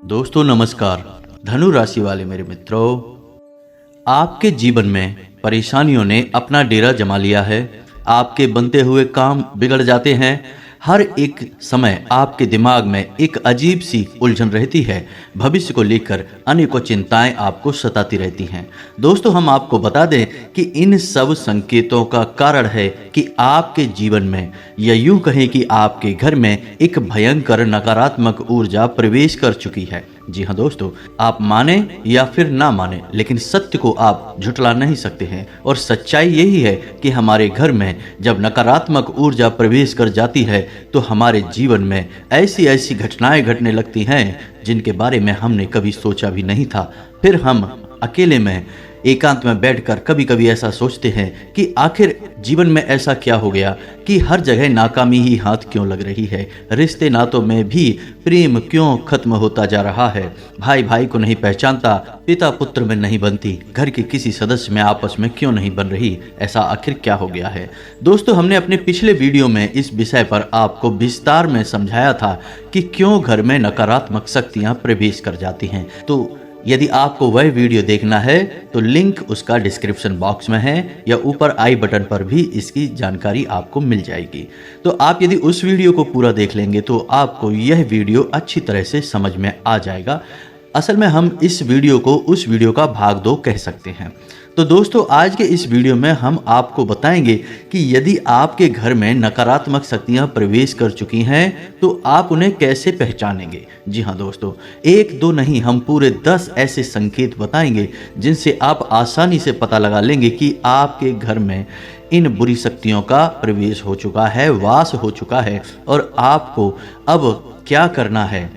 दोस्तों नमस्कार। धनु राशि वाले मेरे मित्रों, आपके जीवन में परेशानियों ने अपना डेरा जमा लिया है। आपके बनते हुए काम बिगड़ जाते हैं। हर एक समय आपके दिमाग में एक अजीब सी उलझन रहती है। भविष्य को लेकर अनेकों चिंताएं आपको सताती रहती हैं। दोस्तों, हम आपको बता दें कि इन सब संकेतों का कारण है कि आपके जीवन में, या यूं कहें कि आपके घर में एक भयंकर नकारात्मक ऊर्जा प्रवेश कर चुकी है। जी हाँ दोस्तों, आप माने या फिर ना माने, लेकिन सत्य को आप झुठला नहीं सकते हैं। और सच्चाई यही है कि हमारे घर में जब नकारात्मक ऊर्जा प्रवेश कर जाती है तो हमारे जीवन में ऐसी ऐसी घटनाएं घटने लगती हैं जिनके बारे में हमने कभी सोचा भी नहीं था। फिर हम अकेले में एकांत में बैठकर कभी कभी ऐसा सोचते हैं कि आखिर जीवन में ऐसा क्या हो गया कि हर जगह नाकामी ही हाथ क्यों लग रही है। रिश्ते नातों में भी प्रेम क्यों खत्म होता जा रहा है। भाई भाई को नहीं पहचानता, पिता पुत्र में नहीं बनती, घर के किसी सदस्य में आपस में क्यों नहीं बन रही। ऐसा आखिर क्या हो गया है। दोस्तों, हमने अपने पिछले वीडियो में इस विषय पर आपको विस्तार में समझाया था कि क्यों घर में नकारात्मक शक्तियां प्रवेश कर जाती हैं। तो यदि आपको वह वीडियो देखना है तो लिंक उसका डिस्क्रिप्शन बॉक्स में है, या ऊपर आई बटन पर भी इसकी जानकारी आपको मिल जाएगी। तो आप यदि उस वीडियो को पूरा देख लेंगे तो आपको यह वीडियो अच्छी तरह से समझ में आ जाएगा। असल में हम इस वीडियो को उस वीडियो का भाग 2 कह सकते हैं। तो दोस्तों, आज के इस वीडियो में हम आपको बताएंगे कि यदि आपके घर में नकारात्मक शक्तियां प्रवेश कर चुकी हैं तो आप उन्हें कैसे पहचानेंगे। जी हाँ दोस्तों, 1-2 नहीं, हम पूरे 10 ऐसे संकेत बताएंगे जिनसे आप आसानी से पता लगा लेंगे कि आपके घर में इन बुरी शक्तियों का प्रवेश हो चुका है, वास हो चुका है, और आपको अब क्या करना है।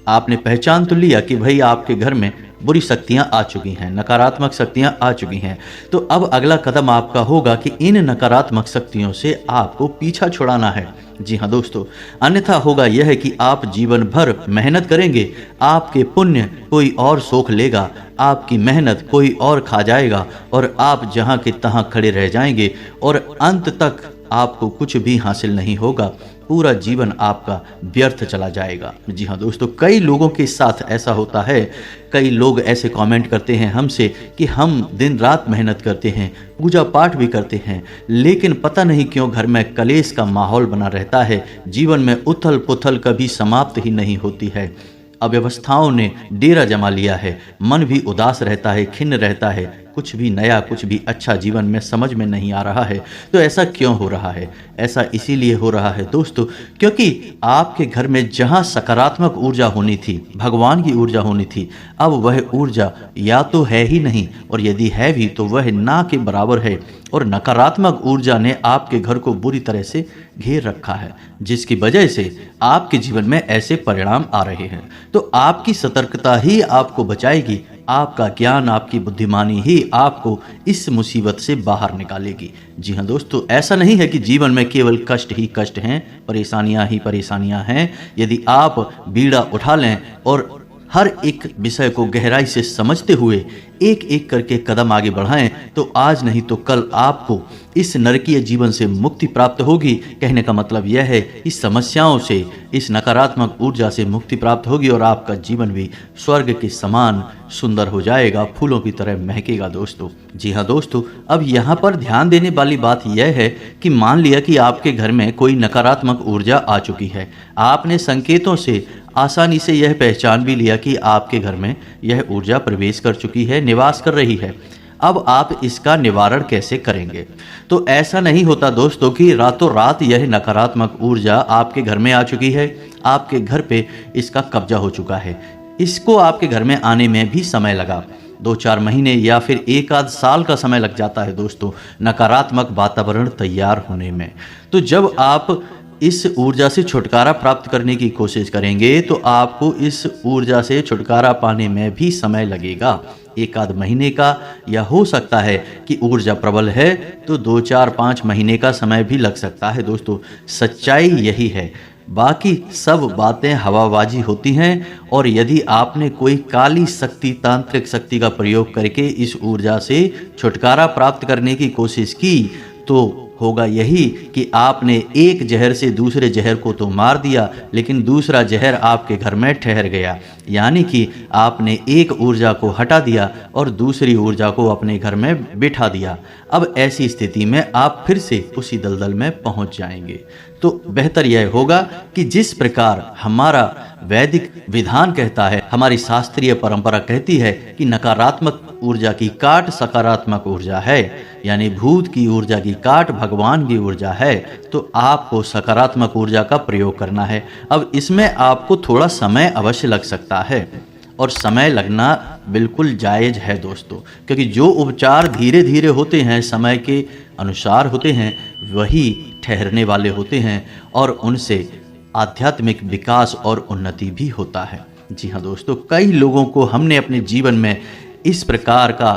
आपने पहचान तो लिया कि भाई आपके घर में बुरी शक्तियां आ चुकी हैं, नकारात्मक शक्तियां आ चुकी हैं। तो अब अगला कदम आपका होगा कि इन नकारात्मक शक्तियों से आपको पीछा छुड़ाना है। जी हाँ दोस्तों, अन्यथा होगा यह कि आप जीवन भर मेहनत करेंगे, आपके पुण्य कोई और सोख लेगा, आपकी मेहनत कोई और खा जाएगा, और आप जहाँ के तहाँ खड़े रह जाएंगे और अंत तक आपको कुछ भी हासिल नहीं होगा। पूरा जीवन आपका व्यर्थ चला जाएगा। जी हाँ दोस्तों, कई लोगों के साथ ऐसा होता है। कई लोग ऐसे कमेंट करते हैं हमसे कि हम दिन रात मेहनत करते हैं, पूजा पाठ भी करते हैं, लेकिन पता नहीं क्यों घर में कलेश का माहौल बना रहता है। जीवन में उथल पुथल कभी समाप्त ही नहीं होती है। अव्यवस्थाओं ने डेरा जमा लिया है, मन भी उदास रहता है, खिन्न रहता है, कुछ भी नया, कुछ भी अच्छा जीवन में समझ में नहीं आ रहा है। तो ऐसा क्यों हो रहा है? ऐसा इसीलिए हो रहा है दोस्तों, क्योंकि आपके घर में जहां सकारात्मक ऊर्जा होनी थी, भगवान की ऊर्जा होनी थी, अब वह ऊर्जा या तो है ही नहीं, और यदि है भी तो वह ना के बराबर है। और नकारात्मक ऊर्जा ने आपके घर को बुरी तरह से घेर रखा है, जिसकी वजह से आपके जीवन में ऐसे परिणाम आ रहे हैं। तो आपकी सतर्कता ही आपको बचाएगी, आपका ज्ञान, आपकी बुद्धिमानी ही आपको इस मुसीबत से बाहर निकालेगी। जी हाँ दोस्तों, ऐसा नहीं है कि जीवन में केवल कष्ट ही कष्ट हैं, परेशानियां ही परेशानियां हैं। यदि आप बीड़ा उठा लें और हर एक विषय को गहराई से समझते हुए एक एक करके कदम आगे बढ़ाएं तो आज नहीं तो कल आपको इस नरकीय जीवन से मुक्ति प्राप्त होगी। कहने का मतलब यह है, इस समस्याओं से, इस नकारात्मक ऊर्जा से मुक्ति प्राप्त होगी और आपका जीवन भी स्वर्ग के समान सुंदर हो जाएगा, फूलों की तरह महकेगा दोस्तों। जी हाँ दोस्तों, अब यहाँ पर ध्यान देने वाली बात यह है कि मान लिया कि आपके घर में कोई नकारात्मक ऊर्जा आ चुकी है। आपने संकेतों से आसानी से यह पहचान भी लिया कि आपके घर में यह ऊर्जा प्रवेश कर चुकी है, निवास कर रही है। अब आप इसका निवारण कैसे करेंगे? तो ऐसा नहीं होता दोस्तों कि रातों रात यह नकारात्मक ऊर्जा आपके घर में आ चुकी है, आपके घर पे इसका कब्जा हो चुका है। इसको आपके घर में आने में भी समय लगा, 2-4 महीने या फिर 1 आध साल का समय लग जाता है दोस्तों, नकारात्मक वातावरण तैयार होने में। तो जब आप इस ऊर्जा से छुटकारा प्राप्त करने की कोशिश करेंगे तो आपको इस ऊर्जा से छुटकारा पाने में भी समय लगेगा, 1 आध महीने का, या हो सकता है कि ऊर्जा प्रबल है तो 2-4-5 महीने का समय भी लग सकता है दोस्तों। सच्चाई यही है, बाकी सब बातें हवाबाजी होती हैं। और यदि आपने कोई काली शक्ति, तांत्रिक शक्ति का प्रयोग करके इस ऊर्जा से छुटकारा प्राप्त करने की कोशिश की तो होगा यही कि आपने एक जहर से दूसरे जहर को तो मार दिया, लेकिन दूसरा जहर आपके घर में ठहर गया। यानी कि आपने एक ऊर्जा को हटा दिया और दूसरी ऊर्जा को अपने घर में बिठा दिया। अब ऐसी स्थिति में आप फिर से उसी दलदल में पहुंच जाएंगे। तो बेहतर यह होगा कि जिस प्रकार हमारा वैदिक विधान कहता है, हमारी शास्त्रीय परंपरा कहती है कि नकारात्मक ऊर्जा की काट सकारात्मक ऊर्जा है, यानी भूत की ऊर्जा की काट भगवान की ऊर्जा है, तो आपको सकारात्मक ऊर्जा का प्रयोग करना है। अब इसमें आपको थोड़ा समय अवश्य लग सकता है, और समय लगना बिल्कुल जायज़ है दोस्तों, क्योंकि जो उपचार धीरे धीरे होते हैं, समय के अनुसार होते हैं, वही ठहरने वाले होते हैं और उनसे आध्यात्मिक विकास और उन्नति भी होता है। जी हाँ दोस्तों, कई लोगों को हमने अपने जीवन में इस प्रकार का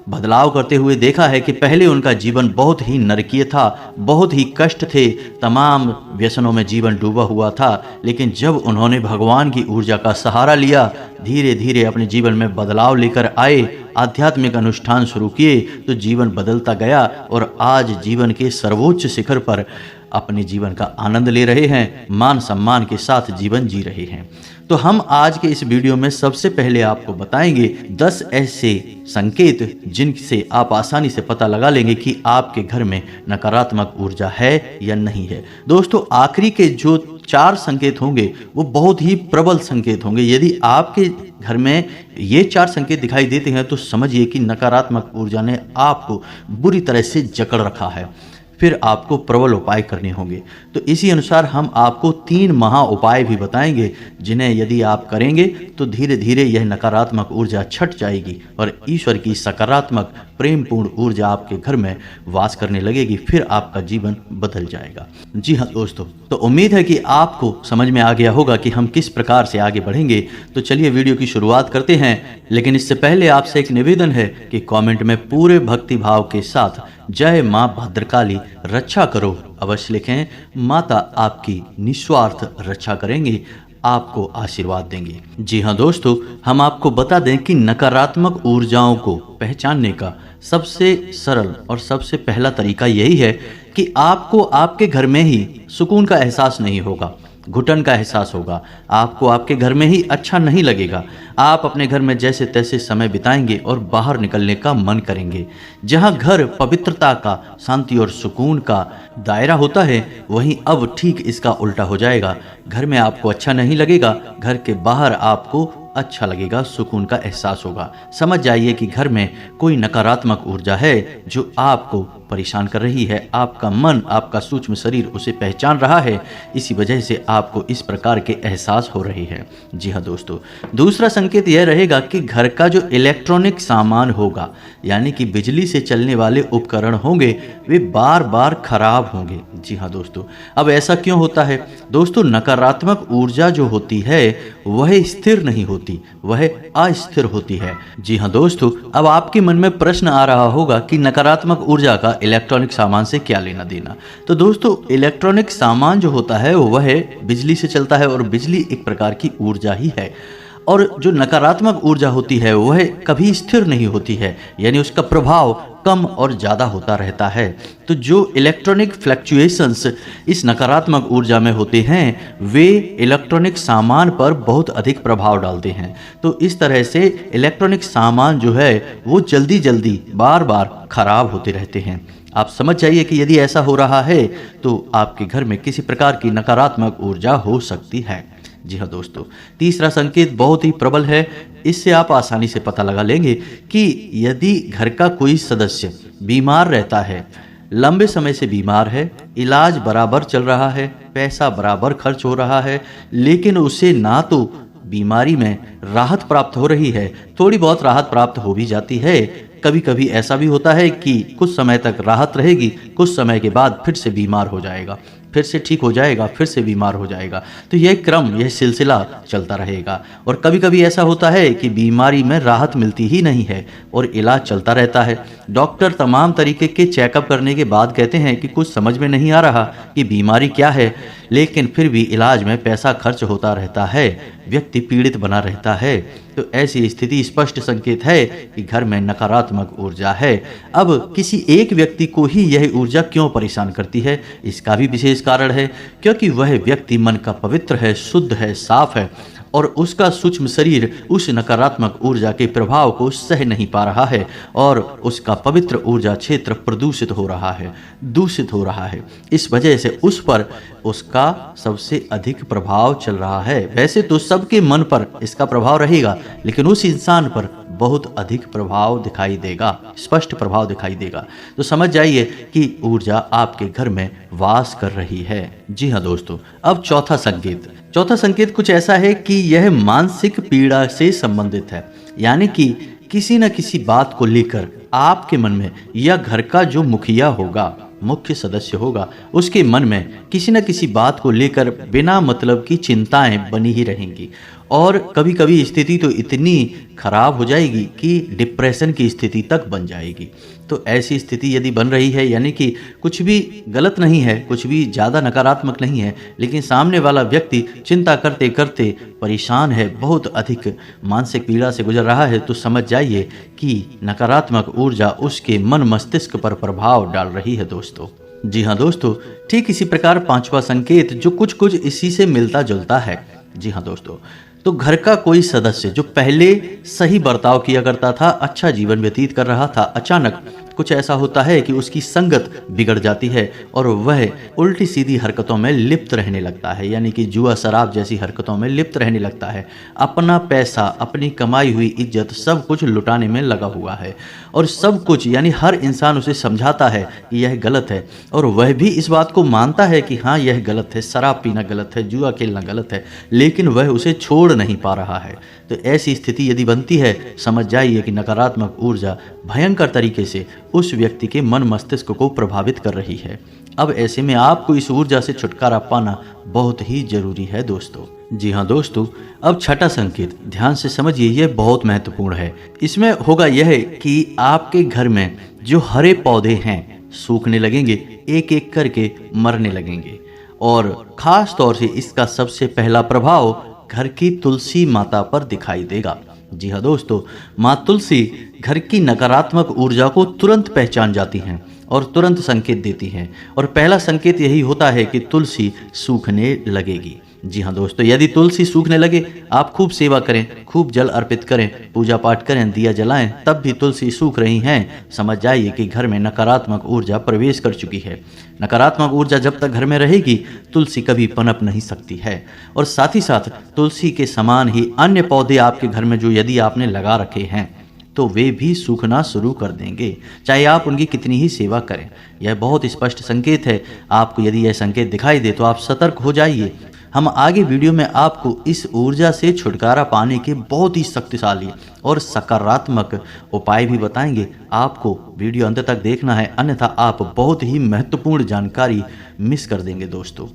बदलाव करते हुए देखा है कि पहले उनका जीवन बहुत ही नरकीय था, बहुत ही कष्ट थे, तमाम व्यसनों में जीवन डूबा हुआ था, लेकिन जब उन्होंने भगवान की ऊर्जा का सहारा लिया, धीरे धीरे अपने जीवन में बदलाव लेकर आए, आध्यात्मिक अनुष्ठान शुरू किए, तो जीवन बदलता गया और आज जीवन के सर्वोच्च शिखर पर अपने जीवन का आनंद ले रहे हैं, मान सम्मान के साथ जीवन जी रहे हैं। तो हम आज के इस वीडियो में सबसे पहले आपको बताएंगे 10 ऐसे संकेत जिनसे आप आसानी से पता लगा लेंगे कि आपके घर में नकारात्मक ऊर्जा है या नहीं है। दोस्तों, आखिरी के जो 4 संकेत होंगे वो बहुत ही प्रबल संकेत होंगे। यदि आपके घर में ये 4 संकेत दिखाई देते हैं तो समझिए कि नकारात्मक ऊर्जा ने आपको बुरी तरह से जकड़ रखा है। फिर आपको प्रबल उपाय करने होंगे। तो इसी अनुसार हम आपको 3 महा उपाय भी बताएंगे, जिन्हें यदि आप करेंगे तो धीरे धीरे यह नकारात्मक ऊर्जा छट जाएगी और ईश्वर की सकारात्मक प्रेमपूर्ण ऊर्जा आपके घर में वास करने लगेगी। फिर आपका जीवन बदल जाएगा। जी हाँ दोस्तों, तो उम्मीद है कि आपको समझ में आ गया होगा कि हम किस प्रकार से आगे बढ़ेंगे। तो चलिए वीडियो की शुरुआत करते हैं, लेकिन इससे पहले आपसे एक निवेदन है कि कमेंट में पूरे भक्ति भाव के साथ जय माँ भद्रकाली रक्षा करो अवश्य लिखें। माता आपकी निस्वार्थ रक्षा करेंगी, आपको आशीर्वाद देंगे। जी हाँ दोस्तों, हम आपको बता दें कि नकारात्मक ऊर्जाओं को पहचानने का सबसे सरल और सबसे पहला तरीका यही है कि आपको आपके घर में ही सुकून का एहसास नहीं होगा, घुटन का एहसास होगा। आपको आपके घर में ही अच्छा नहीं लगेगा। आप अपने घर में जैसे तैसे समय बिताएंगे और बाहर निकलने का मन करेंगे। जहां घर पवित्रता का, शांति और सुकून का दायरा होता है, वहीं अब ठीक इसका उल्टा हो जाएगा। घर में आपको अच्छा नहीं लगेगा, घर के बाहर आपको अच्छा लगेगा, सुकून का एहसास होगा। समझ जाइए कि घर में कोई नकारात्मक ऊर्जा है जो आपको परेशान कर रही है। आपका मन, आपका सूक्ष्म शरीर उसे पहचान रहा है, इसी वजह से आपको इस प्रकार के एहसास हो रही है। जी हाँ दोस्तों, दूसरा संकेत यह रहेगा कि घर का जो इलेक्ट्रॉनिक सामान होगा, यानी कि बिजली से चलने वाले उपकरण होंगे, वे बार बार खराब होंगे। जी हाँ दोस्तों, अब ऐसा क्यों होता है? दोस्तों, नकारात्मक ऊर्जा जो होती है वह स्थिर नहीं होती, वह अस्थिर होती है। जी हाँ दोस्तों, अब आपके मन में प्रश्न आ रहा होगा कि नकारात्मक ऊर्जा का इलेक्ट्रॉनिक सामान से क्या लेना देना। तो दोस्तों, इलेक्ट्रॉनिक सामान जो होता है वह बिजली से चलता है और बिजली एक प्रकार की ऊर्जा ही है। और जो नकारात्मक ऊर्जा होती है वह कभी स्थिर नहीं होती है, यानी उसका प्रभाव कम और ज़्यादा होता रहता है। तो जो इलेक्ट्रॉनिक फ्लक्चुएशंस इस नकारात्मक ऊर्जा में होते हैं, वे इलेक्ट्रॉनिक सामान पर बहुत अधिक प्रभाव डालते हैं। तो इस तरह से इलेक्ट्रॉनिक सामान जो है वो जल्दी जल्दी बार बार खराब होते रहते हैं। आप समझ जाइए कि यदि ऐसा हो रहा है तो आपके घर में किसी प्रकार की नकारात्मक ऊर्जा हो सकती है। जी हाँ दोस्तों, तीसरा संकेत बहुत ही प्रबल है। इससे आप आसानी से पता लगा लेंगे कि यदि घर का कोई सदस्य बीमार रहता है, लंबे समय से बीमार है, इलाज बराबर चल रहा है, पैसा बराबर खर्च हो रहा है, लेकिन उसे ना तो बीमारी में राहत प्राप्त हो रही है, थोड़ी बहुत राहत प्राप्त हो भी जाती है, कभी कभी ऐसा भी होता है कि कुछ समय तक राहत रहेगी, कुछ समय के बाद फिर से बीमार हो जाएगा, फिर से ठीक हो जाएगा, फिर से बीमार हो जाएगा। तो यह क्रम, यह सिलसिला चलता रहेगा। और कभी कभी ऐसा होता है कि बीमारी में राहत मिलती ही नहीं है और इलाज चलता रहता है। डॉक्टर तमाम तरीके के चेकअप करने के बाद कहते हैं कि कुछ समझ में नहीं आ रहा कि बीमारी क्या है, लेकिन फिर भी इलाज में पैसा खर्च होता रहता है, व्यक्ति पीड़ित बना रहता है। तो ऐसी स्थिति स्पष्ट संकेत है कि घर में नकारात्मक ऊर्जा है। अब किसी एक व्यक्ति को ही यह ऊर्जा क्यों परेशान करती है, इसका भी विशेष कारण है, क्योंकि वह व्यक्ति मन का पवित्र है, शुद्ध है, साफ है और उसका सूक्ष्म शरीर उस नकारात्मक ऊर्जा के प्रभाव को सह नहीं पा रहा है और उसका पवित्र ऊर्जा क्षेत्र प्रदूषित हो रहा है, दूषित हो रहा है। इस वजह से उस पर उसका सबसे अधिक प्रभाव चल रहा है। वैसे तो सबके मन पर इसका प्रभाव रहेगा, लेकिन उस इंसान पर बहुत अधिक प्रभाव दिखाई देगा, स्पष्ट प्रभाव दिखाई देगा। तो समझ जाइए कि ऊर्जा आपके घर में वास कर रही है। जी हाँ दोस्तों, अब चौथा संकेत कुछ ऐसा है कि यह मानसिक पीड़ा से संबंधित है। यानी कि किसी न किसी बात को लेकर आपके मन में या घर का जो मुखिया होगा, मुख्य सदस्य होगा, उसके मन में किसी न किसी बात को लेकर बिना मतलब की चिंताएं बनी ही रहेंगी और कभी कभी स्थिति तो इतनी खराब हो जाएगी कि डिप्रेशन की स्थिति तक बन जाएगी। तो ऐसी स्थिति यदि बन रही है, यानी कि कुछ भी गलत नहीं है, कुछ भी ज़्यादा नकारात्मक नहीं है, लेकिन सामने वाला व्यक्ति चिंता करते करते परेशान है, बहुत अधिक मानसिक पीड़ा से गुजर रहा है, तो समझ जाइए कि नकारात्मक ऊर्जा उसके मन मस्तिष्क पर प्रभाव डाल रही है दोस्तों। जी हाँ दोस्तों, ठीक इसी प्रकार पांचवा संकेत जो कुछ इसी से मिलता जुलता है। जी हाँ दोस्तों, तो घर का कोई सदस्य जो पहले सही बर्ताव किया करता था, अच्छा जीवन व्यतीत कर रहा था, अचानक कुछ ऐसा होता है कि उसकी संगत बिगड़ जाती है और वह उल्टी सीधी हरकतों में लिप्त रहने लगता है, यानी कि जुआ शराब जैसी हरकतों में लिप्त रहने लगता है। अपना पैसा, अपनी कमाई हुई इज्जत सब कुछ लुटाने में लगा हुआ है और सब कुछ, यानी हर इंसान उसे समझाता है कि यह गलत है और वह भी इस बात को मानता है कि हाँ यह गलत है, शराब पीना गलत है, जुआ खेलना गलत है, लेकिन वह उसे छोड़ नहीं पा रहा है। तो ऐसी स्थिति यदि बनती है, समझ जाइए कि नकारात्मक ऊर्जा भयंकर तरीके से उस व्यक्ति के मन मस्तिष्क को प्रभावित कर रही है। अब ऐसे में आपको इस ऊर्जा से छुटकारा पाना बहुत ही जरूरी है दोस्तों। जी हाँ दोस्तों, अब छठा संकेत ध्यान से समझिए, यह बहुत महत्वपूर्ण है। इसमें होगा यह कि आपके घर में जो हरे पौधे हैं सूखने लगेंगे, एक एक करके मरने लगेंगे और खास तौर से इसका सबसे पहला प्रभाव घर की तुलसी माता पर दिखाई देगा। जी हाँ दोस्तों, माँ तुलसी घर की नकारात्मक ऊर्जा को तुरंत पहचान जाती हैं और तुरंत संकेत देती हैं और पहला संकेत यही होता है कि तुलसी सूखने लगेगी। जी हाँ दोस्तों, यदि तुलसी सूखने लगे, आप खूब सेवा करें, खूब जल अर्पित करें, पूजा पाठ करें, दिया जलाएं, तब भी तुलसी सूख रही हैं, समझ जाइए कि घर में नकारात्मक ऊर्जा प्रवेश कर चुकी है। नकारात्मक ऊर्जा जब तक घर में रहेगी, तुलसी कभी पनप नहीं सकती है। और साथ ही साथ तुलसी के समान ही अन्य पौधे आपके घर में जो यदि आपने लगा रखे हैं, तो वे भी सूखना शुरू कर देंगे, चाहे आप उनकी कितनी ही सेवा करें। यह बहुत स्पष्ट संकेत है। आपको यदि यह संकेत दिखाई दे तो आप सतर्क हो जाइए। हम आगे वीडियो में आपको इस ऊर्जा से छुटकारा पाने के बहुत ही शक्तिशाली और सकारात्मक उपाय भी बताएंगे। आपको वीडियो अंत तक देखना है, अन्यथा आप बहुत ही महत्वपूर्ण जानकारी मिस कर देंगे दोस्तों।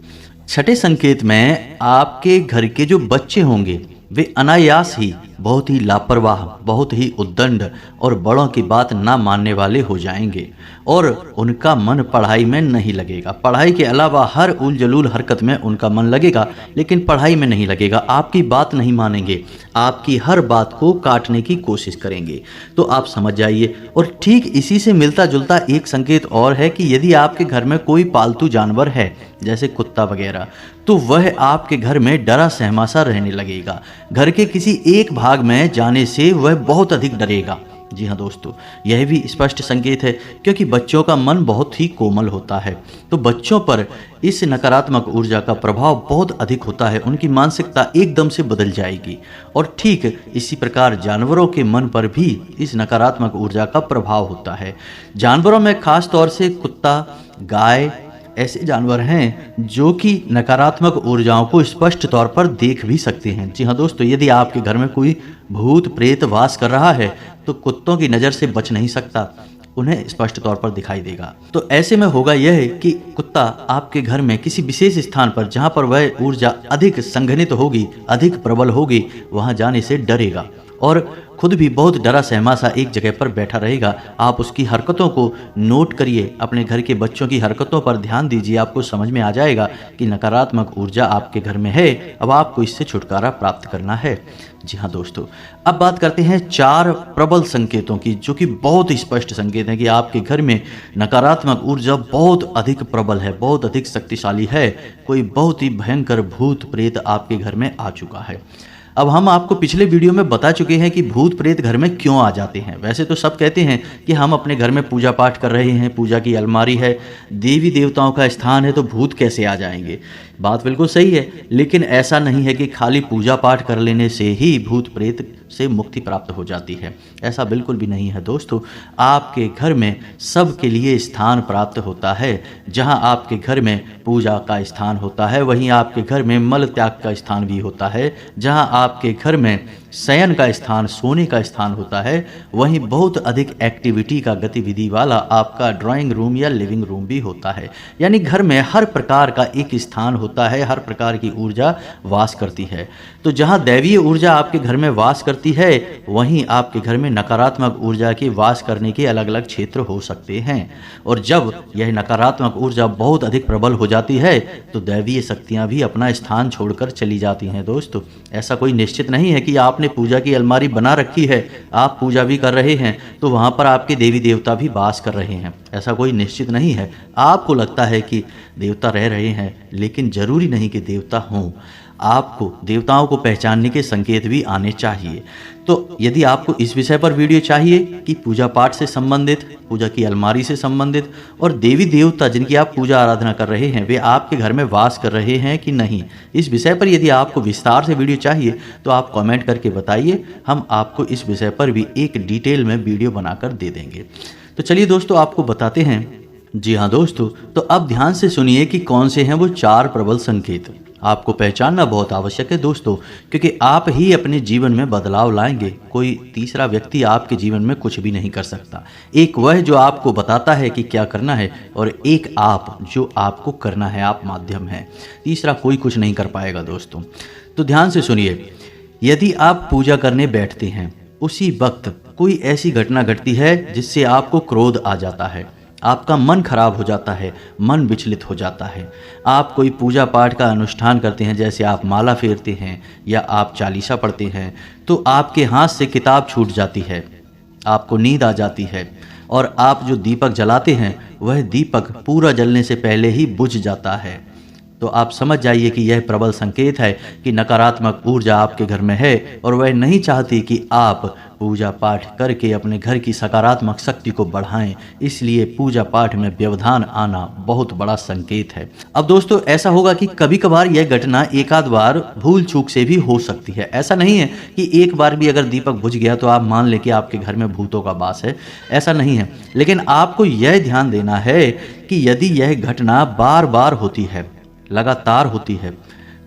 छठे संकेत में आपके घर के जो बच्चे होंगे वे अनायास ही बहुत ही लापरवाह, बहुत ही उद्दंड और बड़ों की बात ना मानने वाले हो जाएंगे और उनका मन पढ़ाई में नहीं लगेगा। पढ़ाई के अलावा हर उलझुल हरकत में उनका मन लगेगा, लेकिन पढ़ाई में नहीं लगेगा। आपकी बात नहीं मानेंगे, आपकी हर बात को काटने की कोशिश करेंगे। तो आप समझ जाइए। और ठीक इसी से मिलता जुलता एक संकेत और है कि यदि आपके घर में कोई पालतू जानवर है, जैसे कुत्ता वगैरह, तो वह आपके घर में डरा सहमा सा रहने लगेगा। घर के किसी एक भाग में जाने से वह बहुत अधिक डरेगा। जी हाँ दोस्तों, यह भी स्पष्ट संकेत है, क्योंकि बच्चों का मन बहुत ही कोमल होता है, तो बच्चों पर इस नकारात्मक ऊर्जा का प्रभाव बहुत अधिक होता है। उनकी मानसिकता एकदम से बदल जाएगी। और ठीक इसी प्रकार जानवरों के मन पर भी इस नकारात्मक ऊर्जा का प्रभाव होता है। जानवरों में खास तौर से कुत्ता, गाय ऐसे जानवर हैं जो कि नकारात्मक ऊर्जाओं को स्पष्ट तौर पर देख भी सकते हैं। जी हाँ दोस्तों, यदि आपके घर में कोई भूत प्रेत वास कर रहा है तो कुत्तों की नज़र से बच नहीं सकता, उन्हें स्पष्ट तौर पर दिखाई देगा। तो ऐसे में होगा यह कि कुत्ता आपके घर में किसी विशेष स्थान पर जहाँ पर वह ऊर्जा अधिक संघनित होगी, अधिक प्रबल होगी, वहाँ जाने से डरेगा और खुद भी बहुत डरा सहमा सा एक जगह पर बैठा रहेगा। आप उसकी हरकतों को नोट करिए, अपने घर के बच्चों की हरकतों पर ध्यान दीजिए, आपको समझ में आ जाएगा कि नकारात्मक ऊर्जा आपके घर में है। अब आपको इससे छुटकारा प्राप्त करना है। जी हाँ दोस्तों, अब बात करते हैं 4 प्रबल संकेतों की, जो कि बहुत ही स्पष्ट संकेत हैं कि आपके घर में नकारात्मक ऊर्जा बहुत अधिक प्रबल है, बहुत अधिक शक्तिशाली है। कोई बहुत ही भयंकर भूत प्रेत आपके घर में आ चुका है। अब हम आपको पिछले वीडियो में बता चुके हैं कि भूत प्रेत घर में क्यों आ जाते हैं। वैसे तो सब कहते हैं कि हम अपने घर में पूजा पाठ कर रहे हैं, पूजा की अलमारी है, देवी देवताओं का स्थान है, तो भूत कैसे आ जाएंगे। बात बिल्कुल सही है, लेकिन ऐसा नहीं है कि खाली पूजा पाठ कर लेने से ही भूत प्रेत से मुक्ति प्राप्त हो जाती है। ऐसा बिल्कुल भी नहीं है दोस्तों। आपके घर में सबके लिए स्थान प्राप्त होता है। जहां आपके घर में पूजा का स्थान होता है, वहीं आपके घर में मल त्याग का स्थान भी होता है। जहां आपके घर में शयन का स्थान, सोने का स्थान होता है, वहीं बहुत अधिक एक्टिविटी का गतिविधि वाला आपका ड्राइंग रूम या लिविंग रूम भी होता है। यानी घर में हर प्रकार का एक स्थान होता है, हर प्रकार की ऊर्जा वास करती है। तो जहां दैवीय ऊर्जा आपके घर में वास करती है, वहीं आपके घर में नकारात्मक ऊर्जा के वास करने के अलग अलग क्षेत्र हो सकते हैं। और जब यह नकारात्मक ऊर्जा बहुत अधिक प्रबल हो जाती है, तो दैवीय शक्तियां भी अपना स्थान छोड़कर चली जाती हैं। दोस्तों, ऐसा कोई निश्चित नहीं है कि आपने पूजा की अलमारी बना रखी है, आप पूजा भी कर रहे हैं, तो वहां पर आपके देवी देवता भी वास कर रहे हैं। ऐसा कोई निश्चित नहीं है। आपको लगता है कि देवता रह रहे हैं, लेकिन जरूरी नहीं कि देवता हों। आपको देवताओं को पहचानने के संकेत भी आने चाहिए। तो यदि आपको इस विषय पर वीडियो चाहिए कि पूजा पाठ से संबंधित, पूजा की अलमारी से संबंधित और देवी देवता जिनकी आप पूजा आराधना कर रहे हैं, वे आपके घर में वास कर रहे हैं कि नहीं, इस विषय पर यदि आपको विस्तार से वीडियो चाहिए तो आप कमेंट करके बताइए। हम आपको इस विषय पर भी एक डिटेल में वीडियो बनाकर दे देंगे। तो चलिए दोस्तों, आपको बताते हैं। जी हाँ दोस्तों, तो अब ध्यान से सुनिए कि कौन से हैं वो 4 प्रबल संकेत। आपको पहचानना बहुत आवश्यक है दोस्तों, क्योंकि आप ही अपने जीवन में बदलाव लाएंगे। कोई तीसरा व्यक्ति आपके जीवन में कुछ भी नहीं कर सकता। एक वह जो आपको बताता है कि क्या करना है, और एक आप जो आपको करना है, आप माध्यम हैं। तीसरा कोई कुछ नहीं कर पाएगा दोस्तों। तो ध्यान से सुनिए, यदि आप पूजा करने बैठते हैं, उसी वक्त कोई ऐसी घटना घटती है जिससे आपको क्रोध आ जाता है, आपका मन खराब हो जाता है, मन विचलित हो जाता है। आप कोई पूजा पाठ का अनुष्ठान करते हैं, जैसे आप माला फेरते हैं या आप चालीसा पढ़ते हैं, तो आपके हाथ से किताब छूट जाती है, आपको नींद आ जाती है, और आप जो दीपक जलाते हैं वह दीपक पूरा जलने से पहले ही बुझ जाता है। तो आप समझ जाइए कि यह प्रबल संकेत है कि नकारात्मक ऊर्जा आपके घर में है, और वह नहीं चाहती कि आप पूजा पाठ करके अपने घर की सकारात्मक शक्ति को बढ़ाएं। इसलिए पूजा पाठ में व्यवधान आना बहुत बड़ा संकेत है। अब दोस्तों, ऐसा होगा कि कभी कभार यह घटना एक आध बार भूल चूक से भी हो सकती है। ऐसा नहीं है कि एक बार भी अगर दीपक बुझ गया तो आप मान लें कि आपके घर में भूतों का वास है, ऐसा नहीं है। लेकिन आपको यह ध्यान देना है कि यदि यह घटना बार बार होती है, लगातार होती है,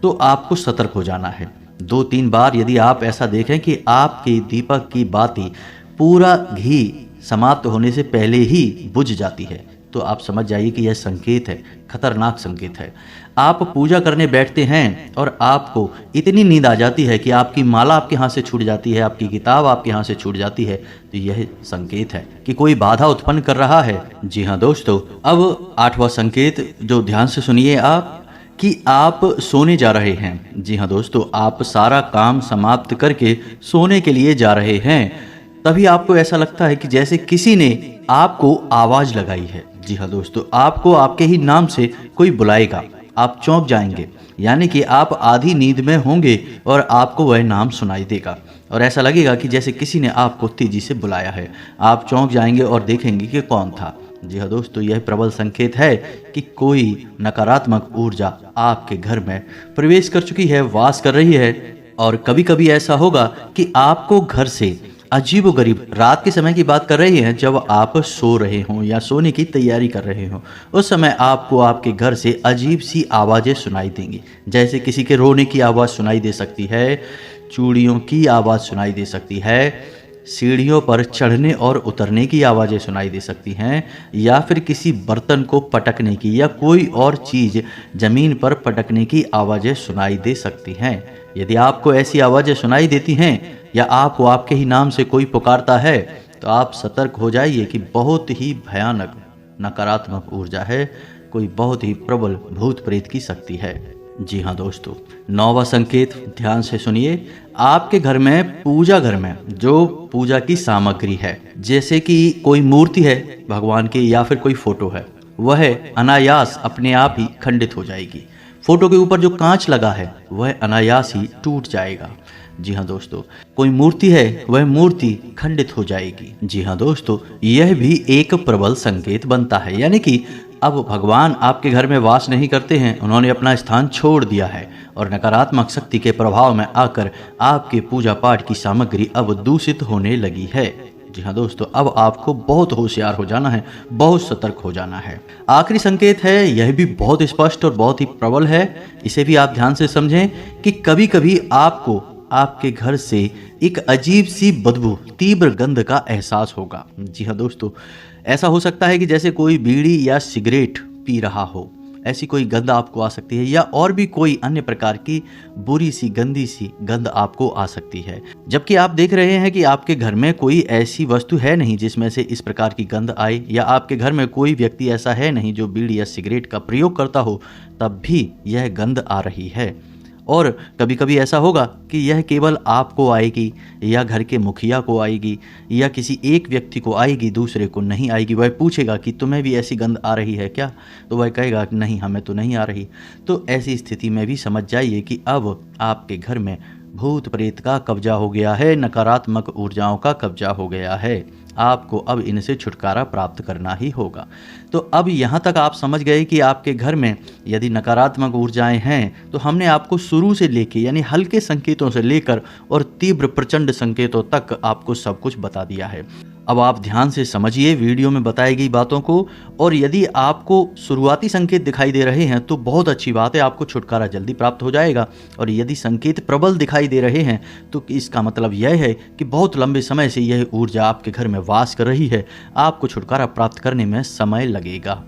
तो आपको सतर्क हो जाना है। 2-3 बार यदि आप ऐसा देखें कि आपके दीपक की बाती पूरा घी समाप्त होने से पहले ही बुझ जाती है, तो आप समझ जाइए कि यह संकेत है, खतरनाक संकेत है। आप पूजा करने बैठते हैं और आपको इतनी नींद आ जाती है कि आपकी माला आपके हाथ से छूट जाती है, आपकी किताब आपके हाथ से छूट जाती है, तो यह संकेत है कि कोई बाधा उत्पन्न कर रहा है। जी हाँ दोस्तों, अब 8वां संकेत जो ध्यान से सुनिए आप, कि आप सोने जा रहे हैं। जी हाँ दोस्तों, आप सारा काम समाप्त करके सोने के लिए जा रहे हैं, तभी आपको ऐसा लगता है कि जैसे किसी ने आपको आवाज़ लगाई है। जी हाँ दोस्तों, आपको आपके ही नाम से कोई बुलाएगा, आप चौंक जाएंगे, यानी कि आप आधी नींद में होंगे और आपको वह नाम सुनाई देगा, और ऐसा लगेगा कि जैसे किसी ने आपको तेजी से बुलाया है। आप चौंक जाएंगे और देखेंगे कि कौन था। जी हाँ दोस्तों, यह प्रबल संकेत है कि कोई नकारात्मक ऊर्जा आपके घर में प्रवेश कर चुकी है, वास कर रही है। और कभी कभी ऐसा होगा कि आपको घर से अजीबोगरीब, रात के समय की बात कर रहे हैं, जब आप सो रहे हों या सोने की तैयारी कर रहे हों, उस समय आपको आपके घर से अजीब सी आवाज़ें सुनाई देंगी। जैसे किसी के रोने की आवाज़ सुनाई दे सकती है, चूड़ियों की आवाज़ सुनाई दे सकती है, सीढ़ियों पर चढ़ने और उतरने की आवाज़ें सुनाई दे सकती हैं, या फिर किसी बर्तन को पटकने की या कोई और चीज़ ज़मीन पर पटकने की आवाज़ें सुनाई दे सकती हैं। यदि आपको ऐसी आवाज़ें सुनाई देती हैं या आपको आपके ही नाम से कोई पुकारता है तो आप सतर्क हो जाइए कि बहुत ही भयानक नकारात्मक ऊर्जा है, कोई बहुत ही प्रबल भूत प्रेत की शक्ति है। जी हाँ दोस्तों, 9वां संकेत ध्यान से सुनिए। आपके घर में, पूजा घर में जो पूजा की सामग्री है, जैसे कि कोई मूर्ति है भगवान की या फिर कोई फोटो है, वह अनायास अपने आप ही खंडित हो जाएगी। फोटो के ऊपर जो कांच लगा है वह अनायास ही टूट जाएगा। जी हाँ दोस्तों, कोई मूर्ति है वह मूर्ति खंडित हो जाएगी। जी हाँ दोस्तों, यह भी एक प्रबल संकेत बनता है, यानी कि अब भगवान आपके घर में वास नहीं करते हैं, उन्होंने अपना स्थान छोड़ दिया है और नकारात्मक शक्ति के प्रभाव में आकर आपके पूजा पाठ की सामग्री अब दूषित होने लगी है। जी हाँ दोस्तों, अब आपको बहुत होशियार हो जाना है, बहुत सतर्क हो जाना है। आखिरी संकेत है, यह भी बहुत स्पष्ट और बहुत ही प्रबल है, इसे भी आप ध्यान से समझें कि कभी कभी आपको आपके घर से एक अजीब सी बदबू, तीव्र गंध का एहसास होगा। जी हाँ दोस्तों, ऐसा हो सकता है कि जैसे कोई बीड़ी या सिगरेट पी रहा हो, ऐसी कोई गंध आपको आ सकती है, या और भी कोई अन्य प्रकार की बुरी सी गंदी सी गंध आपको आ सकती है, जबकि आप देख रहे हैं कि आपके घर में कोई ऐसी वस्तु है नहीं जिसमें से इस प्रकार की गंध आए, या आपके घर में कोई व्यक्ति ऐसा है नहीं जो बीड़ी या सिगरेट का प्रयोग करता हो, तब भी यह गंध आ रही है। और कभी कभी ऐसा होगा कि यह केवल आपको आएगी, या घर के मुखिया को आएगी, या किसी एक व्यक्ति को आएगी, दूसरे को नहीं आएगी। वह पूछेगा कि तुम्हें भी ऐसी गंध आ रही है क्या, तो वह कहेगा कि नहीं, हमें तो नहीं आ रही। तो ऐसी स्थिति में भी समझ जाइए कि अब आपके घर में भूत प्रेत का कब्जा हो गया है, नकारात्मक ऊर्जाओं का कब्जा हो गया है। आपको अब इनसे छुटकारा प्राप्त करना ही होगा। तो अब यहाँ तक आप समझ गए कि आपके घर में यदि नकारात्मक ऊर्जाएं हैं तो हमने आपको शुरू से लेके, यानी हल्के संकेतों से लेकर और तीव्र प्रचंड संकेतों तक आपको सब कुछ बता दिया है। अब आप ध्यान से समझिए वीडियो में बताई गई बातों को, और यदि आपको शुरुआती संकेत दिखाई दे रहे हैं तो बहुत अच्छी बात है, आपको छुटकारा जल्दी प्राप्त हो जाएगा। और यदि संकेत प्रबल दिखाई दे रहे हैं तो इसका मतलब यह है कि बहुत लंबे समय से यह ऊर्जा आपके घर में वास कर रही है, आपको छुटकारा प्राप्त करने में समय लगेगा।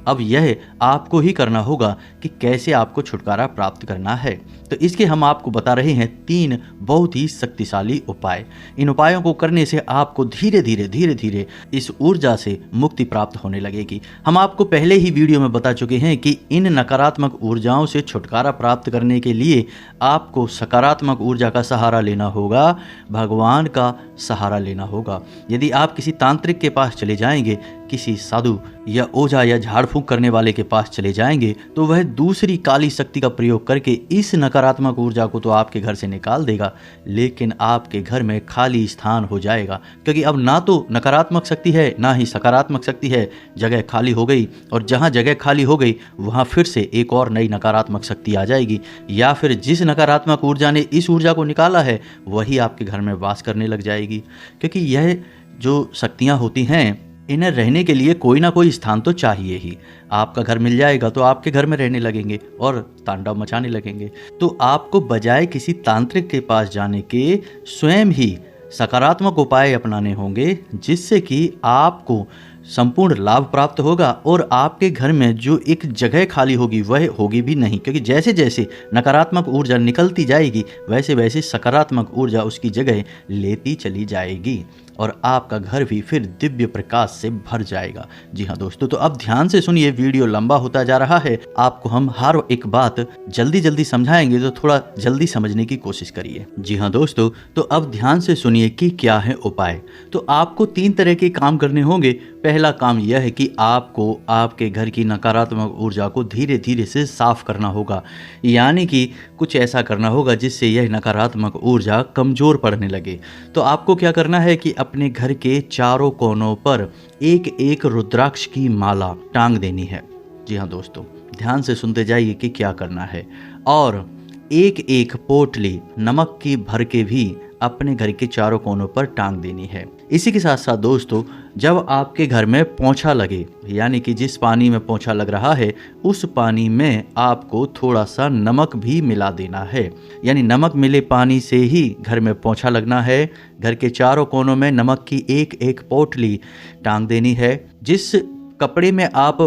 अब यह आपको ही करना होगा कि कैसे आपको छुटकारा प्राप्त करना है। तो इसके हम आपको बता रहे हैं 3 बहुत ही शक्तिशाली उपाय। इन उपायों को करने से आपको धीरे धीरे इस ऊर्जा से मुक्ति प्राप्त होने लगेगी। हम आपको पहले ही वीडियो में बता चुके हैं कि इन नकारात्मक ऊर्जाओं से छुटकारा प्राप्त करने के लिए आपको सकारात्मक ऊर्जा का सहारा लेना होगा, भगवान का सहारा लेना होगा। यदि आप किसी तांत्रिक के पास चले जाएंगे, किसी साधु या ओझा या झाड़ फूंक करने वाले के पास चले जाएंगे, तो वह दूसरी काली शक्ति का प्रयोग करके इस नकारात्मक ऊर्जा को तो आपके घर से निकाल देगा, लेकिन आपके घर में खाली स्थान हो जाएगा, क्योंकि अब ना तो नकारात्मक शक्ति है ना ही सकारात्मक शक्ति है, जगह खाली हो गई। और जहाँ जगह खाली हो गई वहाँ फिर से एक और नई नकारात्मक शक्ति आ जाएगी, या फिर जिस नकारात्मक ऊर्जा ने इस ऊर्जा को निकाला है वही आपके घर में वास करने लग जाएगी। क्योंकि यह जो शक्तियाँ होती हैं, इन्हें रहने के लिए कोई ना कोई स्थान तो चाहिए ही। आपका घर मिल जाएगा तो आपके घर में रहने लगेंगे और तांडव मचाने लगेंगे। तो आपको बजाय किसी तांत्रिक के पास जाने के स्वयं ही सकारात्मक उपाय अपनाने होंगे, जिससे कि आपको संपूर्ण लाभ प्राप्त होगा और आपके घर में जो एक जगह खाली होगी वह होगी भी नहीं। क्योंकि जैसे जैसे नकारात्मक ऊर्जा निकलती जाएगी वैसे वैसे सकारात्मक ऊर्जा उसकी जगह लेती चली जाएगी और आपका घर भी फिर दिव्य प्रकाश से भर जाएगा। जी हाँ दोस्तों, तो अब ध्यान से सुनिए, वीडियो लंबा होता जा रहा है, आपको हम हर एक बात जल्दी जल्दी समझाएंगे, तो थोड़ा जल्दी समझने की कोशिश करिए। जी हाँ दोस्तों, तो अब ध्यान से सुनिए कि क्या है उपाय। तो आपको 3 तरह के काम करने होंगे। पहला काम यह है कि आपको आपके घर की नकारात्मक ऊर्जा को धीरे धीरे से साफ करना होगा, यानी कि कुछ ऐसा करना होगा जिससे यह नकारात्मक ऊर्जा कमजोर पड़ने लगे। तो आपको क्या करना है कि अपने घर के चारों कोनों पर एक एक रुद्राक्ष की माला टांग देनी है। जी हाँ दोस्तों, ध्यान से सुनते जाइए कि क्या करना है। और एक एक पोटली नमक की भर के भी अपने घर के चारों कोनों पर टांग देनी है। इसी के साथ साथ दोस्तों, जब आपके घर में पोंछा लगे, यानी कि जिस पानी में पोंछा लग रहा है उस पानी में आपको थोड़ा सा नमक भी मिला देना है। यानी नमक मिले पानी से ही घर में पोंछा लगना है। घर के चारों कोनों में नमक की एक एक पोटली टांग देनी है। जिस कपड़े में आप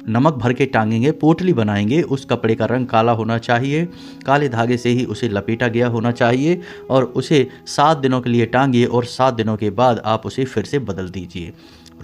नमक भर के टांगेंगे, पोटली बनाएंगे, उस कपड़े का रंग काला होना चाहिए, काले धागे से ही उसे लपेटा गया होना चाहिए और उसे 7 दिनों के लिए टांगिए और 7 दिनों के बाद आप उसे फिर से बदल दीजिए।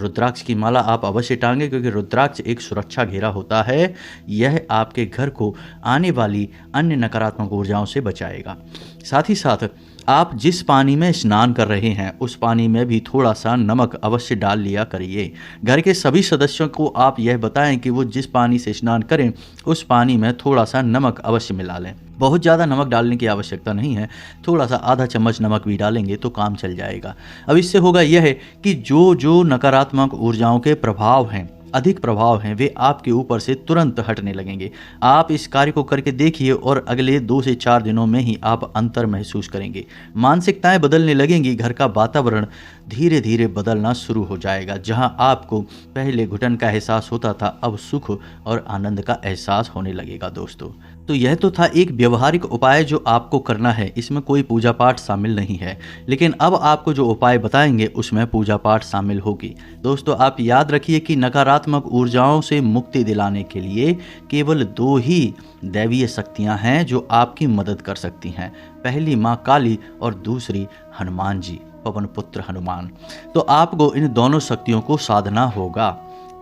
रुद्राक्ष की माला आप अवश्य टांगें क्योंकि रुद्राक्ष एक सुरक्षा घेरा होता है। यह आपके घर को आने वाली अन्य नकारात्मक ऊर्जाओं से बचाएगा। साथ ही साथ आप जिस पानी में स्नान कर रहे हैं उस पानी में भी थोड़ा सा नमक अवश्य डाल लिया करिए। घर के सभी सदस्यों को आप यह बताएं कि वो जिस पानी से स्नान करें उस पानी में थोड़ा सा नमक अवश्य मिला लें। बहुत ज़्यादा नमक डालने की आवश्यकता नहीं है, थोड़ा सा आधा चम्मच नमक भी डालेंगे तो काम चल जाएगा। अब इससे होगा यह है कि जो नकारात्मक ऊर्जाओं के प्रभाव हैं, अधिक प्रभाव हैं, वे आपके ऊपर से तुरंत हटने लगेंगे। आप इस कार्य को करके देखिए और अगले 2 से 4 दिनों में ही आप अंतर महसूस करेंगे। मानसिकताएं बदलने लगेंगी, घर का वातावरण धीरे धीरे बदलना शुरू हो जाएगा। जहां आपको पहले घुटन का एहसास होता था, अब सुख और आनंद का एहसास होने लगेगा दोस्तों। तो यह तो था एक व्यवहारिक उपाय जो आपको करना है, इसमें कोई पूजा पाठ शामिल नहीं है, लेकिन अब आपको जो उपाय बताएंगे उसमें पूजा पाठ शामिल होगी। दोस्तों आप याद रखिए कि नकारात्मक ऊर्जाओं से मुक्ति दिलाने के लिए केवल 2 ही दैवीय शक्तियां हैं जो आपकी मदद कर सकती हैं। पहली माँ काली और दूसरी हनुमान जी, पवन पुत्र हनुमान। तो आपको इन दोनों शक्तियों को साधना होगा,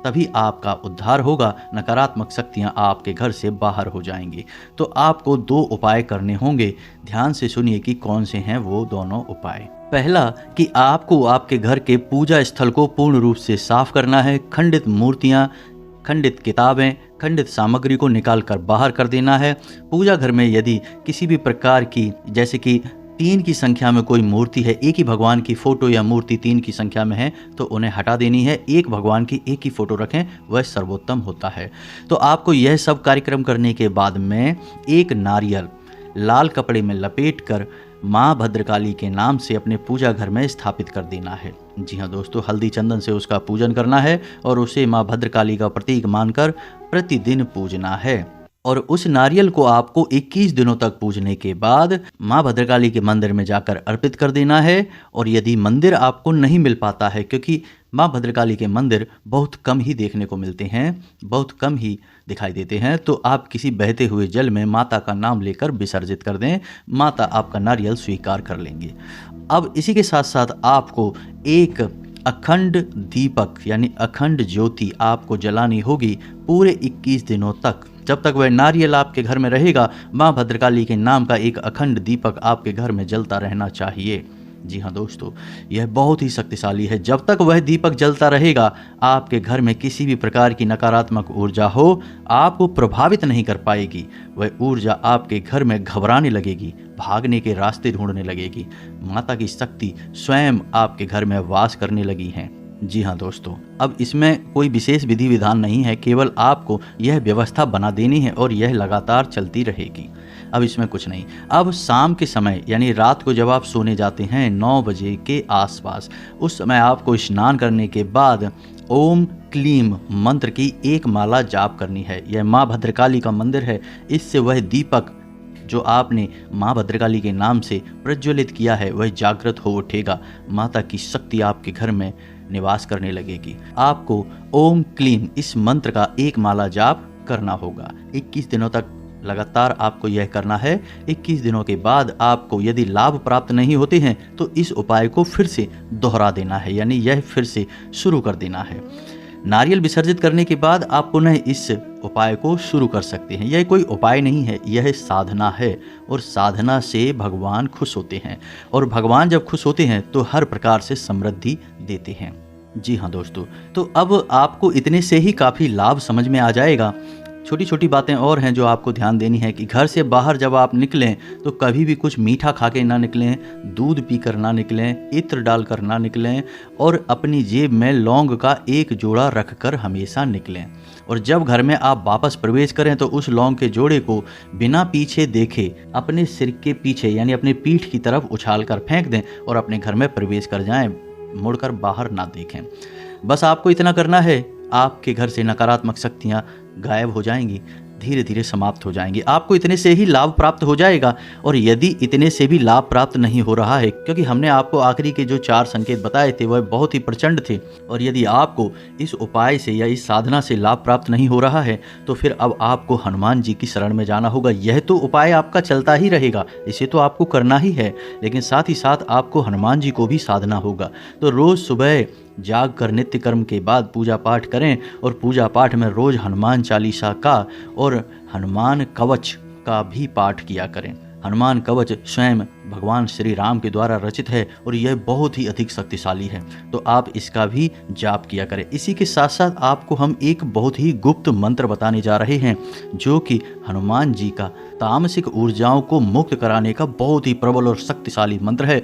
तभी आपका उद्धार होगा, नकारात्मक शक्तियां आपके घर से बाहर हो जाएंगी। तो आपको 2 उपाय करने होंगे, ध्यान से सुनिए कि कौन से हैं वो दोनों उपाय। पहला कि आपको आपके घर के पूजा स्थल को पूर्ण रूप से साफ करना है। खंडित मूर्तियां, खंडित किताबें, खंडित सामग्री को निकाल कर बाहर कर देना है। पूजा घर में यदि किसी भी प्रकार की, जैसे कि 3 की संख्या में कोई मूर्ति है, एक ही भगवान की फोटो या मूर्ति 3 की संख्या में है तो उन्हें हटा देनी है। एक भगवान की एक ही फोटो रखें, वह सर्वोत्तम होता है। तो आपको यह सब कार्यक्रम करने के बाद में एक नारियल लाल कपड़े में लपेटकर माँ भद्रकाली के नाम से अपने पूजा घर में स्थापित कर देना है। जी हाँ दोस्तों, हल्दी चंदन से उसका पूजन करना है और उसे माँ भद्रकाली का प्रतीक मानकर प्रतिदिन पूजना है। और उस नारियल को आपको 21 दिनों तक पूजने के बाद माँ भद्रकाली के मंदिर में जाकर अर्पित कर देना है। और यदि मंदिर आपको नहीं मिल पाता है, क्योंकि माँ भद्रकाली के मंदिर बहुत कम ही देखने को मिलते हैं, बहुत कम ही दिखाई देते हैं, तो आप किसी बहते हुए जल में माता का नाम लेकर विसर्जित कर दें, माता आपका नारियल स्वीकार कर लेंगे। अब इसी के साथ साथ आपको एक अखंड दीपक यानी अखंड ज्योति आपको जलानी होगी पूरे 21 दिनों तक। जब तक वह नारियल आपके घर में रहेगा, माँ भद्रकाली के नाम का एक अखंड दीपक आपके घर में जलता रहना चाहिए। जी हाँ दोस्तों, यह बहुत ही शक्तिशाली है। जब तक वह दीपक जलता रहेगा, आपके घर में किसी भी प्रकार की नकारात्मक ऊर्जा हो आपको प्रभावित नहीं कर पाएगी। वह ऊर्जा आपके घर में घबराने लगेगी, भागने के रास्ते ढूंढने लगेगी। माता की शक्ति स्वयं आपके घर में वास करने लगी हैं। जी हाँ दोस्तों, अब इसमें कोई विशेष विधि विधान नहीं है, केवल आपको यह व्यवस्था बना देनी है और यह लगातार चलती रहेगी। अब इसमें कुछ नहीं। अब शाम के समय यानी रात को जब आप सोने जाते हैं 9 बजे के आसपास, उस समय आपको स्नान करने के बाद ओम क्लीम मंत्र की एक माला जाप करनी है। यह माँ भद्रकाली का मंदिर है, इससे वह दीपक जो आपने माँ भद्रकाली के नाम से प्रज्वलित किया है वह जागृत हो उठेगा। माता की शक्ति आपके घर में निवास करने लगेगी। आपको ओम क्लीम इस मंत्र का एक माला जाप करना होगा। 21 दिनों तक लगातार आपको यह करना है। 21 दिनों के बाद आपको यदि लाभ प्राप्त नहीं होते हैं तो इस उपाय को फिर से दोहरा देना है, यानी यह फिर से शुरू कर देना है। नारियल विसर्जित करने के बाद आप पुनः इस उपाय को शुरू कर सकते हैं। यह कोई उपाय नहीं है, यह साधना है और साधना से भगवान खुश होते हैं और भगवान जब खुश होते हैं तो हर प्रकार से समृद्धि देते हैं। जी हाँ दोस्तों, तो अब आपको इतने से ही काफ़ी लाभ समझ में आ जाएगा। छोटी छोटी बातें और हैं जो आपको ध्यान देनी है कि घर से बाहर जब आप निकलें तो कभी भी कुछ मीठा खा के ना निकलें, दूध पी कर ना निकलें, इत्र डाल कर ना निकलें और अपनी जेब में लौंग का एक जोड़ा रख कर हमेशा निकलें। और जब घर में आप वापस प्रवेश करें तो उस लौंग के जोड़े को बिना पीछे देखे अपने सिर के पीछे यानी अपने पीठ की तरफ उछाल कर फेंक दें और अपने घर में प्रवेश कर जाएं, मुड़कर बाहर ना देखें। बस आपको इतना करना है, आपके घर से नकारात्मक शक्तियाँ गायब हो जाएंगी। धीरे धीरे समाप्त हो जाएंगे। आपको इतने से ही लाभ प्राप्त हो जाएगा। और यदि इतने से भी लाभ प्राप्त नहीं हो रहा है, क्योंकि हमने आपको आखिरी के जो 4 संकेत बताए थे वह बहुत ही प्रचंड थे, और यदि आपको इस उपाय से या इस साधना से लाभ प्राप्त नहीं हो रहा है, तो फिर अब आपको हनुमान जी की शरण में जाना होगा। यह तो उपाय आपका चलता ही रहेगा, इसे तो आपको करना ही है, लेकिन साथ ही साथ आपको हनुमान जी को भी साधना होगा। तो रोज़ सुबह जाग कर नित्य कर्म के बाद पूजा पाठ करें, और पूजा पाठ में रोज़ हनुमान चालीसा का और हनुमान कवच का भी पाठ किया करें। हनुमान कवच स्वयं भगवान श्री राम के द्वारा रचित है और यह बहुत ही अधिक शक्तिशाली है, तो आप इसका भी जाप किया करें। इसी के साथ साथ आपको हम एक बहुत ही गुप्त मंत्र बताने जा रहे हैं, जो कि हनुमान जी का तामसिक ऊर्जाओं को मुक्त कराने का बहुत ही प्रबल और शक्तिशाली मंत्र है।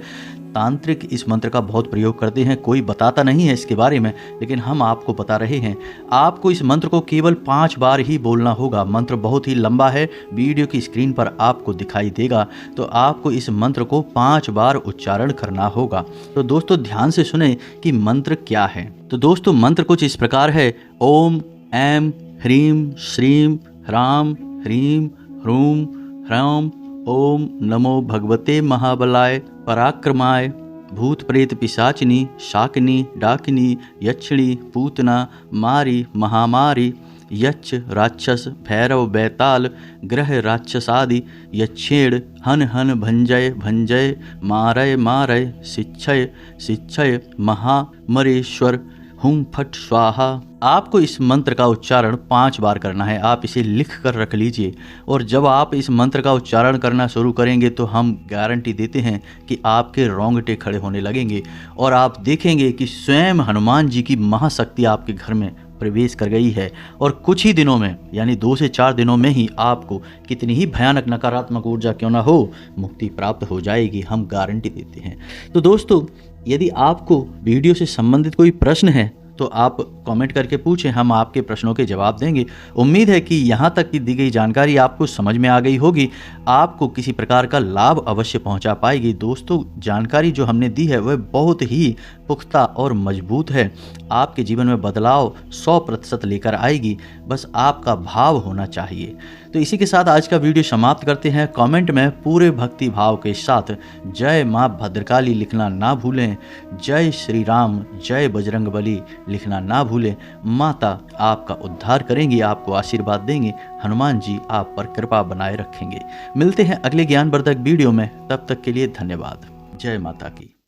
तांत्रिक इस मंत्र का बहुत प्रयोग करते हैं, कोई बताता नहीं है इसके बारे में, लेकिन हम आपको बता रहे हैं। आपको इस मंत्र को केवल 5 बार ही बोलना होगा। मंत्र बहुत ही लंबा है, वीडियो की स्क्रीन पर आपको दिखाई देगा। तो आपको इस मंत्र को 5 बार उच्चारण करना होगा। तो दोस्तों ध्यान से सुने कि मंत्र क्या है। तो दोस्तों मंत्र कुछ इस प्रकार है। ओम ऐं ह्रीं श्रीं ह्रां ह्रीं ह्रूं ह्रौं ओम नमो भगवते महाबलाय पराक्रमाय भूत प्रेत पिशाचिनी शाकिनी डाकिनी यक्षिणी पूतना मारी महामारी यक्ष राक्षस भैरव बैताल ग्रह राक्षसादि यक्षेण हन हन भंजय भंजय मारय मारय शिक्षय शिक्षय महामरेश्वर हुम फट स्वाहा। आपको इस मंत्र का उच्चारण 5 बार करना है। आप इसे लिख कर रख लीजिए, और जब आप इस मंत्र का उच्चारण करना शुरू करेंगे तो हम गारंटी देते हैं कि आपके रोंगटे खड़े होने लगेंगे, और आप देखेंगे कि स्वयं हनुमान जी की महाशक्ति आपके घर में प्रवेश कर गई है। और कुछ ही दिनों में, यानी 2 से 4 दिनों में ही आपको कितनी ही भयानक नकारात्मक ऊर्जा क्यों ना हो, मुक्ति प्राप्त हो जाएगी। हम गारंटी देते हैं। तो दोस्तों यदि आपको वीडियो से संबंधित कोई प्रश्न है तो आप कमेंट करके पूछें, हम आपके प्रश्नों के जवाब देंगे। उम्मीद है कि यहाँ तक की दी गई जानकारी आपको समझ में आ गई होगी, आपको किसी प्रकार का लाभ अवश्य पहुँचा पाएगी। दोस्तों जानकारी जो हमने दी है वह बहुत ही पुख्ता और मजबूत है। आपके जीवन में बदलाव 100% लेकर आएगी, बस आपका भाव होना चाहिए। तो इसी के साथ आज का वीडियो समाप्त करते हैं। कमेंट में पूरे भक्ति भाव के साथ जय माँ भद्रकाली लिखना ना भूलें। जय श्री राम, जय बजरंगबली लिखना ना भूलें। माता आपका उद्धार करेंगी, आपको आशीर्वाद देंगे। हनुमान जी आप पर कृपा बनाए रखेंगे। मिलते हैं अगले ज्ञानवर्धक वीडियो में, तब तक के लिए धन्यवाद। जय माता की।